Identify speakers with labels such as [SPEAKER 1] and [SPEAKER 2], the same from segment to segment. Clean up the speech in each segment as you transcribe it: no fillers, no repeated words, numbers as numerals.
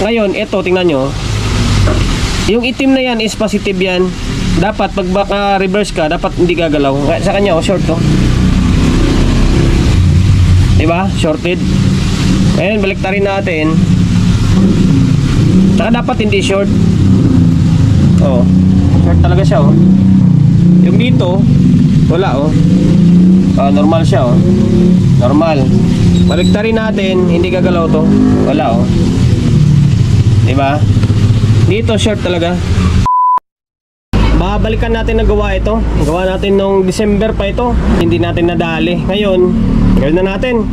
[SPEAKER 1] Ngayon, ito, tingnan nyo. Yung itim na yan is positive yan. Dapat, pag baka reverse ka, dapat hindi gagalaw. Sa kanya, short to. Diba? Shorted. Ngayon, baliktarin natin. Saka dapat hindi short. Oh, short talaga siya, oh. Yung dito, wala, oh. Normal siya, oh. Normal. Baliktarin natin, hindi gagalaw to. Wala, oh. Diba? Dito short talaga. Babalikan natin na gawa ito. Gawa natin nung December pa ito. Hindi natin nadali. Ngayon, gawin na natin.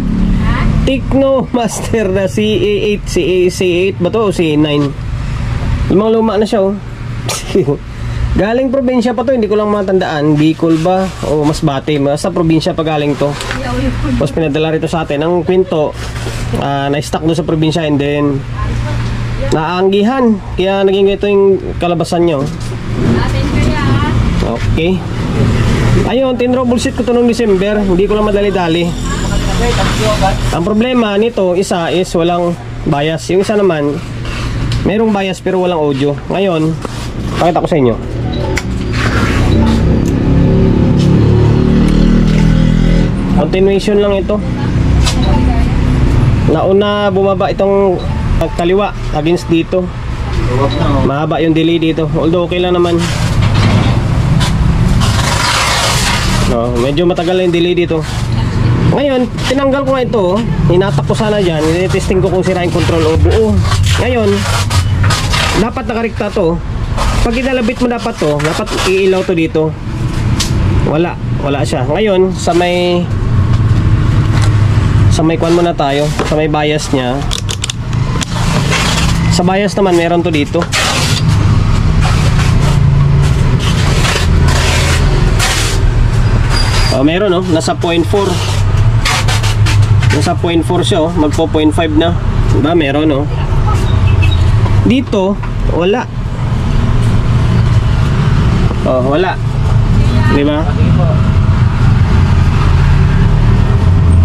[SPEAKER 1] Tecno Master na CA8. CA8 ba to? CA9. Lumang luma na siya, oh. Galing probinsya pa to. Hindi ko lang matandaan. Bicol ba? O Masbate. Basta probinsya pa galing to. Tapos pinadala rito sa atin. Ang kwento, na-stock doon sa probinsya. And then naanggihan, kaya naging ito yung kalabasan nyo. Okay. Ayun, tin-troubleshoot ko ito noong December. Hindi ko lang madali-dali. Ang problema nito, isa is walang bias. Yung isa naman, merong bias pero walang audio. Ngayon, pakita ko sa inyo. Continuation lang ito. Nauna bumaba itong kaliwa against dito. Mahaba yung delay dito. Although okay lang naman. No, medyo matagal na yung delay dito. Ngayon, tinanggal ko nga ito. Hinatak ko sana dyan. Testing ko kung sira yung control o buo. Ngayon, dapat nakarikta to. Pag inalabit mo dapat to, dapat iilaw to dito. Wala siya. Ngayon, sa may kwan muna tayo. Sa may bias nya. Sa bias naman meron to dito. Meron, oh, nasa 0.4. Nasa 0.4 siya, oh. Magpo 0.5 na. Diba? Meron, oh. Dito wala. Wala. Diba?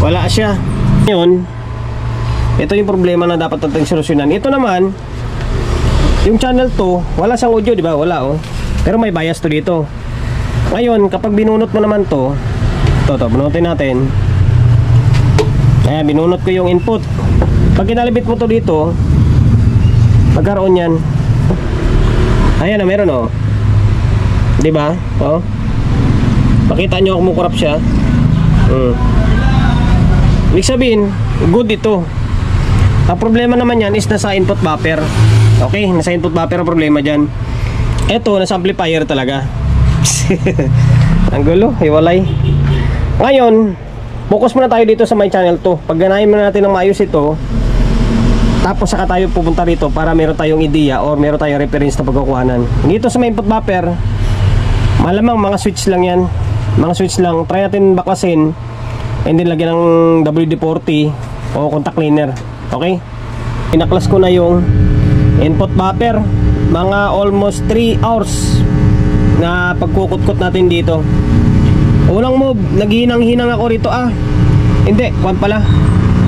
[SPEAKER 1] Wala siya. Ngayon, ito yung problema na dapat natin solusyonan. Ito naman, yung channel to, wala siyang audio, di ba? Wala, oh. Pero may bias to dito. Ngayon, kapag binunot mo naman to, bunutin natin. Ayan, binunot ko yung input. Pag kinalibit mo to dito, magkaroon yan. Ayan na, meron, oh. Di ba? Oh. Makita nyo kung mukurap siya. Ibig sabihin, good ito. Ang problema naman yan is nasa input buffer. Okay, nasa input buffer ang problema dyan. Ito, nasa amplifier talaga. Ang gulo, hiwalay. Ngayon, focus muna tayo dito sa my channel to. Pag ganahin muna natin ng maayos ito, tapos saka tayo pupunta rito para meron tayong idea or meron tayong reference na pagkukuhanan. Dito sa may input buffer, malamang mga switch lang yan. Mga switch lang. Try natin baklasin and then lagyan ng WD-40 o contact cleaner. Okay? Pinaklas ko na yung input buffer. Mga almost 3 hours na pagkukutkot natin dito. Unang move, naghinang-hinang ako rito. Hindi, kwan pala.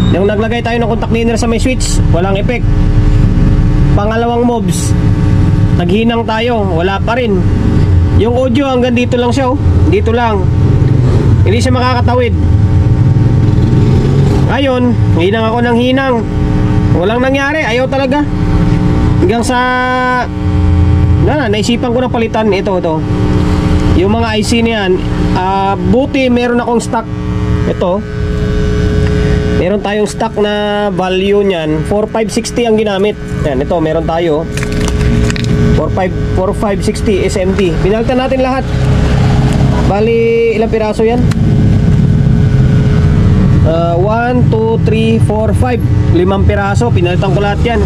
[SPEAKER 1] Yung naglagay tayo ng contact cleaner sa may switch, walang effect. Pangalawang moves, naghinang tayo, wala pa rin. Yung audio hanggang dito lang siya, oh. Dito lang. Hindi siya makakatawid. Ngayon, hinang ako ng hinang. Walang nangyari, ayaw talaga. Hanggang sa naisipan ko na palitan ito. Yung mga IC niyan, buti meron akong stock. Ito. Meron tayong stock na value niyan, 4560 ang ginamit. Yan, ito meron tayo 4560 SMT. Pinalitan natin lahat. Bali, ilang piraso yan? 1, 2, 3, 4, 5. 5 piraso. Pinalitan ko lahat yan.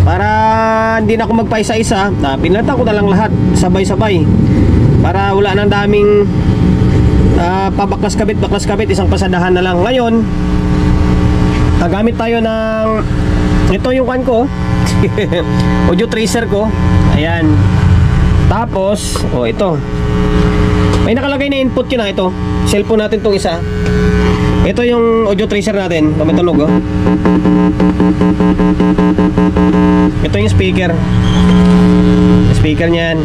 [SPEAKER 1] Para hindi na ako magpaisa-isa, pinalitan ko na lang lahat sabay-sabay. Para wala nang daming pabaklas kabit, isang pasadahan na lang. Ngayon, gamit tayo ng ito yung kan ko. Audio tracer ko. Ayan. Tapos, ito. May nakalagay na input yun ito. Cellphone natin tong isa. Ito yung audio tracer natin. Tumitulog, yung speaker. Speaker niyan.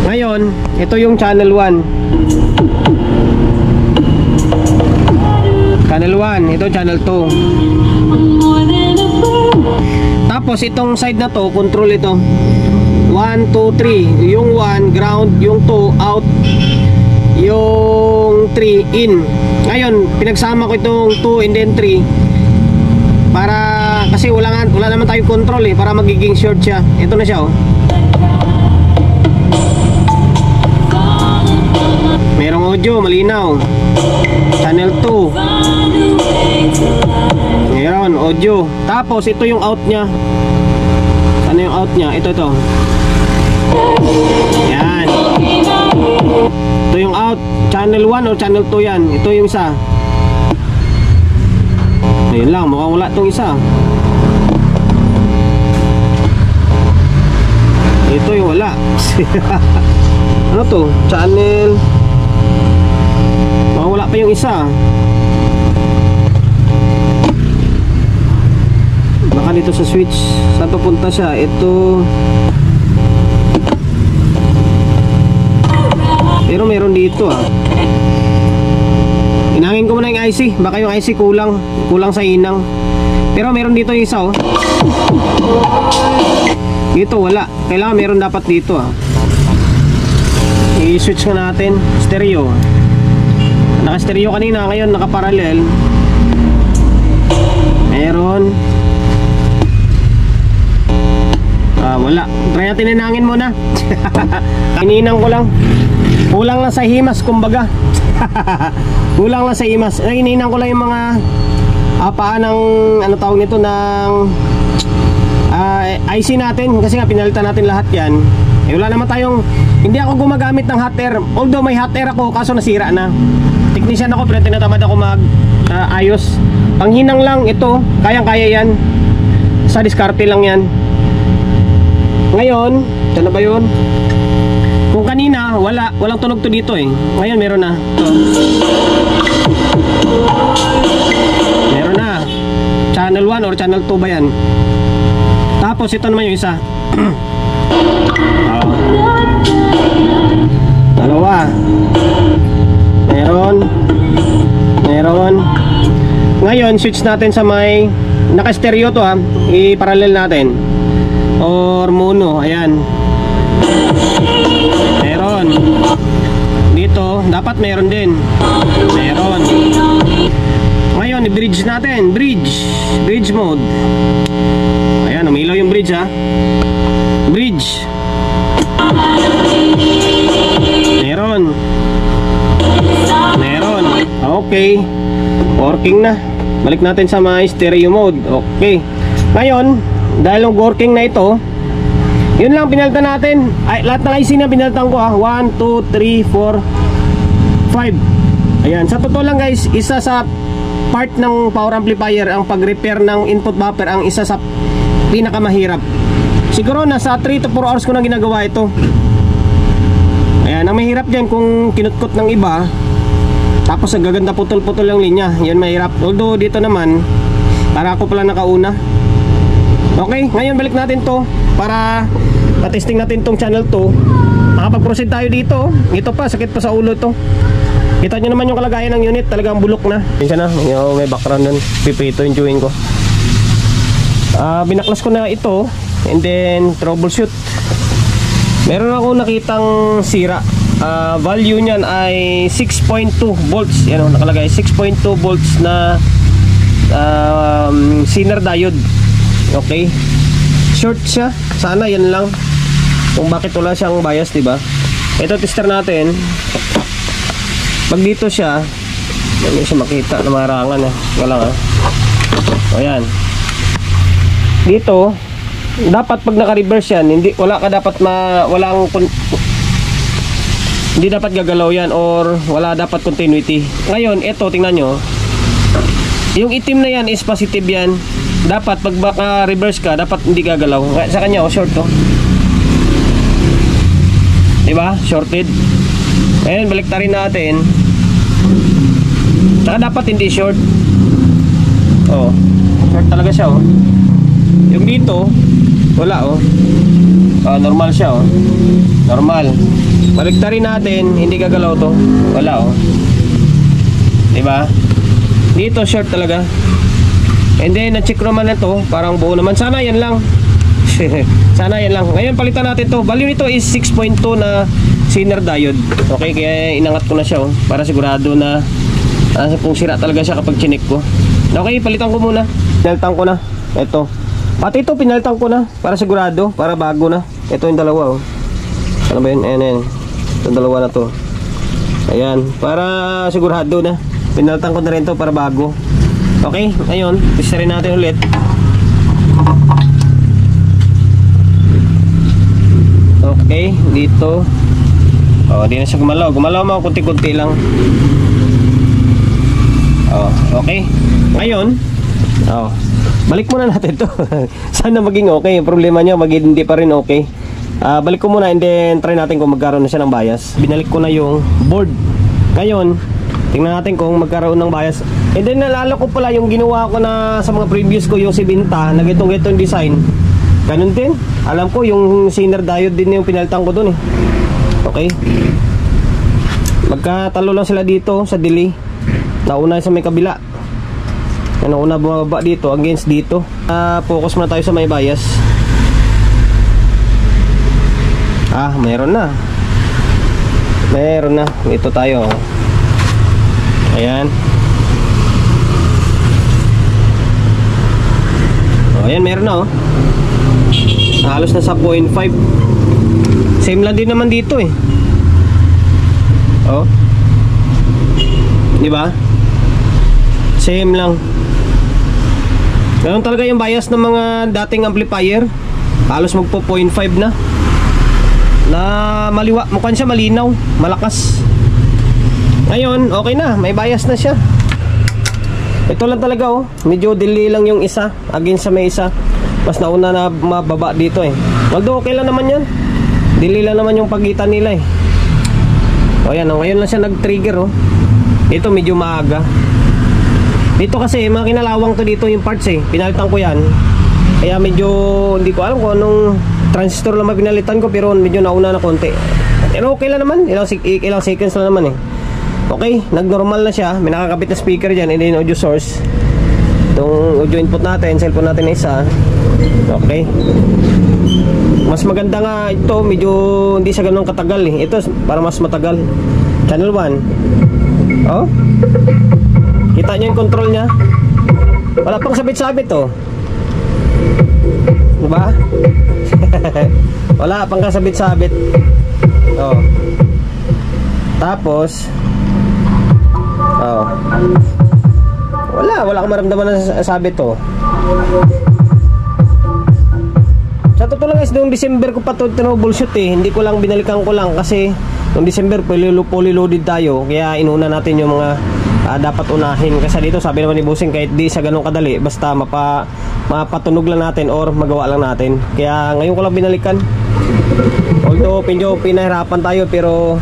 [SPEAKER 1] Ngayon, ito yung channel 1. Channel 1, ito channel 2. Tapos itong side na to, control ito. 1, 2, 3. Yung 1 ground, yung 2 out, yung 3 in. Ngayon, pinagsama ko itong 2 and then 3 para, kasi wala naman tayong control eh, para magiging short siya. Ito na siya oh. Merong audio, malinaw. Channel 2. Meron audio. Tapos ito yung out nya. Ano yung out nya? Ito. Yan. Ito yung out. Channel 1 or channel 2 yan. Ito yung isa. Ayun lang, mukhang wala itong isa. Ito yung wala. Ano to? Channel. Mukhang wala pa yung isa. Baka dito sa switch. Saan papunta siya? Ito. Pero meron dito ah. Inangin ko muna yung IC. Baka yung IC kulang sa inang. Pero meron dito yung isa oh. Dito wala. Kailangan meron dapat dito ah. I-switch ko natin. Stereo. Naka-stereo kanina. Ngayon naka-parallel. Meron. Wala. Try natin inangin muna. Kaninang ko lang. Kulang lang sa himas kumbaga. Kulang lang sa himas. Ininang ko lang yung mga paan ng ano tawag nito ng IC natin. Kasi nga pinalitan natin lahat yan. Wala naman tayong, hindi ako gumagamit ng hot air. Although may hot air ako, kaso nasira na. Technician ako pero tinatamad ako mag ayos. Panghinang lang ito. Kayang-kaya yan. Sa diskarte lang yan. Ngayon, saan na ba yun? Kung kanina, walang tunog to dito eh. Ngayon meron na. Meron na. Channel 1 or channel 2 ba yan? Tapos ito naman yung isa. Dalawa. Meron. Ngayon, switch natin sa may naka-stereo to ha. I-parallel natin. Or mono, ayan. Meron. Dito, dapat meron din. Meron. Ngayon, i-bridge natin. Bridge mode. Ayan, umilaw yung bridge ha. Bridge. Meron. Okay. Working na. Balik natin sa mga stereo mode. Okay. Ngayon, dahil yung working na ito, yun lang pinalitan natin. Lahat ng IC na pinalitan ko ha. 1, 2, 3, 4, 5. Ayan. Sa totoo lang guys, isa sa part ng power amplifier, ang pag-repair ng input buffer, ang isa sa pinakamahirap. Siguro nasa 3 to 4 hours ko na ginagawa ito. Ayan. Ang mahirap dyan kung kinutkot ng iba, tapos nagaganda putol-putol yung linya. Yan mahirap. Although dito naman, para ako pala nakauna. Okay, ngayon balik natin to para patesting natin tong channel 2. Nakapag-proceed tayo dito. Ito pa, sakit pa sa ulo to. Kita nyo naman yung kalagayan ng unit, talagang bulok na. Yan na, may background nun. Pipito yung chewing ko. Binaklas ko na ito and then troubleshoot. Meron ako nakitang sira. Value niyan ay 6.2 volts. Yan o, nakalagay 6.2 volts na Zener diode. Okay. Short siya. Sana yan lang. Kung bakit wala siyang bias, diba? Ito tester natin. Pag dito siya, hindi siya makita na marangan eh. Wala nga. O yan. Dito, dapat pag naka-reverse yan, hindi dapat gagalaw yan or wala dapat continuity. Ngayon, ito, tingnan nyo. Yung itim na yan is positive yan. Dapat pag naka-reverse ka, dapat hindi gagalaw. Sa kanya, short to. Diba? Shorted. Ngayon, baliktarin natin. Saka dapat hindi short. Oh. Short talaga siya, oh. Yung dito, wala, oh. Normal siya, oh. Normal. Baliktarin natin, hindi gagalaw to. Wala, oh. Diba? Dito, short talaga. And then, na-check naman na to. Parang buo naman. Sana yan lang. Sana yan lang. Ngayon, palitan natin to. Value nito is 6.2 na Zener diode. Okay, kaya inangat ko na siya, oh. Para sigurado na kung sira talaga siya kapag chinik ko. Okay, palitan ko muna. Pinalitan ko na. Ito. Pati ito, pinalitan ko na. Para sigurado. Para bago na. Ito yung dalawa, oh. Ano ba yun? Ayan. Itong dalawa na to. Ayan. Para sigurado na. Pinalitan ko na rin to para bago. Okay, ngayon, testa rin natin ulit. Okay, dito. Di na siya gumalaw. Gumalaw mo, kunti-kunti lang. Okay. Ngayon, balik muna natin to. Sana maging okay. Yung problema nyo, maging hindi pa rin okay. Balik ko muna and then try natin kung magkaroon na siya ng bias. Binalik ko na yung board. Ngayon, tingnan natin kung magkaroon ng bias. And then nalala ko pala yung ginawa ko na sa mga previous ko, yung si Binta, na gitong-gitong design. Ganun din. Alam ko yung Zener diode din yung pinalitan ko dun, eh. Okay. Magkatalo lang sila dito sa delay. Nauna sa may kabila. Nauna bumaba dito against dito. Focus muna tayo sa may bias. Meron na. Meron na. Ito tayo. Ayan. Ayan, meron na, oh. Halos na sa 0.5. Same lang din naman dito, eh. Oh. Di ba? Same lang. Ganun talaga yung bias ng mga dating amplifier. Halos magpo 0.5 na. Maliwa, mukhang siya malinaw, malakas. Ngayon, okay na, may bias na siya. Ito lang talaga, oh. Medyo delay lang yung isa against sa may isa. Mas nauna na mababa dito, eh. Although okay lang naman yan. Delay lang naman yung pagitan nila, eh. Ayan, ngayon lang siya nag-trigger, oh. Ito medyo maaga. Dito kasi mga kinalawang to dito yung parts, eh. Pinalitan ko yan. Kaya medyo hindi ko alam kung anong transistor lang pinalitan ko, pero medyo nauna na konti. Pero okay lang naman. Ilang seconds lang naman, eh. Okay, nag-normal na siya. May nakakabit na speaker dyan and then audio source. Itong audio input natin, cellphone natin na isa. Okay. Mas maganda nga ito, medyo hindi siya ganun katagal, eh. Ito para mas matagal. Channel 1. Oh. Kita nyo yung control nya. Wala pang sabit-sabit, oh. Diba? Wala pang kasabit-sabit. Oh. Tapos wala akong maramdaman na sabit, oh. Sa totoo lang guys, noong December ko pa ito tinoubleshoot, eh. Hindi ko lang, binalikan ko lang kasi noong December fully loaded tayo. Kaya inuna natin yung mga dapat unahin. Kasi dito sabi naman ni Bossing, kahit di sa ganun kadali, basta mapatunog lang natin or magawa lang natin. Kaya ngayon ko lang binalikan. Although pinahirapan tayo, pero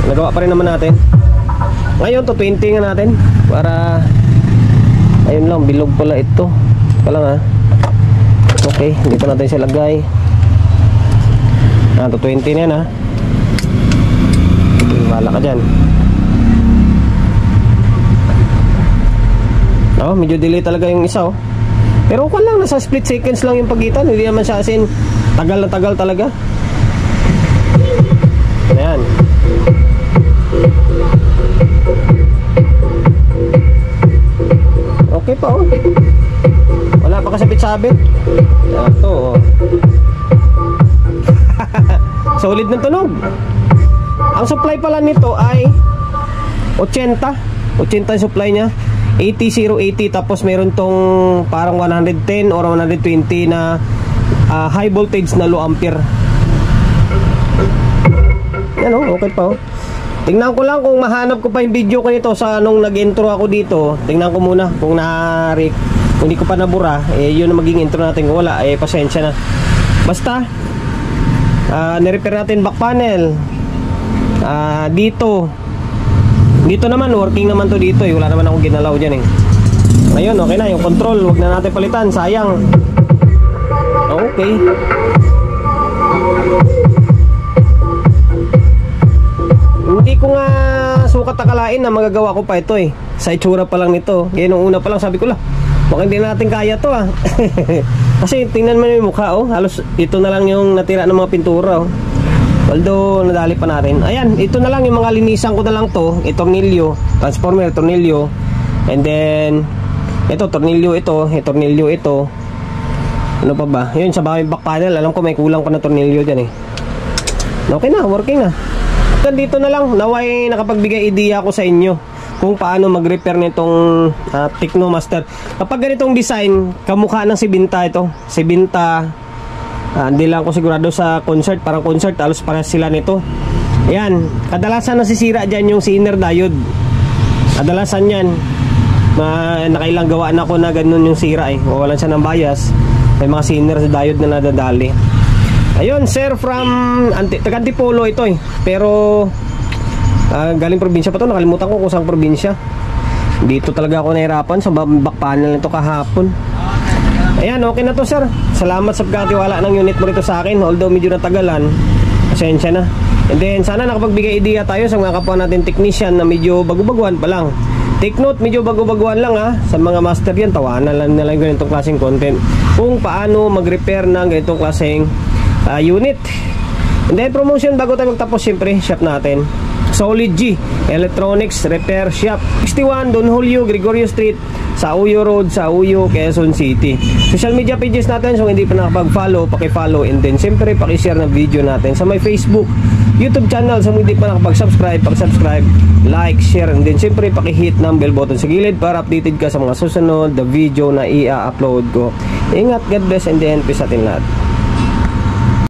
[SPEAKER 1] nagawa pa rin naman natin. Ngayon to 20 nga natin. Para ayun lang, bilog pala ito. Pala nga. Okay, dito natin siya lagay. To 20 na yan, ha. Wala ka dyan. Medyo delay talaga yung isa, oh. Pero okay lang, nasa split seconds lang yung pagitan. Hindi naman siya asin tagal na tagal talaga. Ayan. Okay pa, oh. Wala pa kasabit-sabit. Ito, oh. Solid ng tunog. Ang supply pala nito ay 80 yung supply nya. 80-080, tapos meron tong parang 110 or 120 na high voltage na low ampere. Yan, oh, okay pa, oh. Tingnan ko lang kung mahanap ko pa yung video ko nito sa nung nag-intro ako dito. Tingnan ko muna kung kung hindi ko pa nabura, yun na maging intro natin. Kung wala, pasensya na. Basta nirepair natin back panel. Dito naman working naman to dito, eh. Wala naman akong ginalaw dyan, eh. Ayun, okay na yung control. Huwag na natin palitan, sayang. Okay. Hindi ko nga sukat akalain na magagawa ko pa ito eh. Sa itsura pa lang nito. Kaya nung una pa lang sabi ko lah, baka hindi natin kaya to ah. Kasi tingnan mo yung mukha oh. Halos ito na lang yung natira ng mga pintura oh. Although nadali pa natin. Ayan, ito na lang yung mga linisan ko na lang to. Tornilyo, transformer, tornilyo. And then ito, tornilyo ito, tornilyo ito. Ano pa ba? Yun sa back panel, alam ko may kulang pa na tornilyo dyan eh. Okay na, working na. Dito na lang, naway nakapagbigay idea ako sa inyo kung paano mag-repair nitong Technomaster. Kapag ganitong design, kamukha ng Sibinta ito. Sibinta, hindi lang ako sigurado sa concert, parang concert, halos para sila nito. Ayan, kadalasan nasisira dyan yung si inner diode. Kadalasan yan, nakailang gawaan ako na ganun yung sira eh. Wawalan siya ng bias. May mga sinner sa diode na nadadali. Ayun, sir from taga-Antipolo ito eh. Pero galing probinsya pa to. Nakalimutan ko kung saan probinsya. Dito talaga ako nahirapan sa back panel nito kahapon. Ayan, okay na to sir. Salamat sa pagkatiwala ng unit mo rito sa akin. Although medyo natagalan, pasensya na. And then sana nakapagbigay idea tayo sa mga kapwa natin technician na medyo bago-baguhan pa lang. Take note, medyo bago-baguhan lang ha. Sa mga master yan, tawanan lang nila yung ganitong klaseng content kung paano mag-repair ng ganitong klaseng unit. And then promotion bago tayo magtapos, siyempre shop natin Solid G Electronics Repair Shop, 61 Don Julio Gregorio Street, sa Uyo Road, sa Uyo, Quezon City. Social media pages natin, so hindi pa nakapag-follow, paki-follow. And then siyempre paki-share ng video natin sa my Facebook, YouTube channel. So hindi pa nakapag-subscribe, pag-subscribe, like, share. And then siyempre paki-hit ng bell button sa gilid para updated ka sa mga susunod na video na i-upload ko. Ingat, God bless, and then peace atin lahat.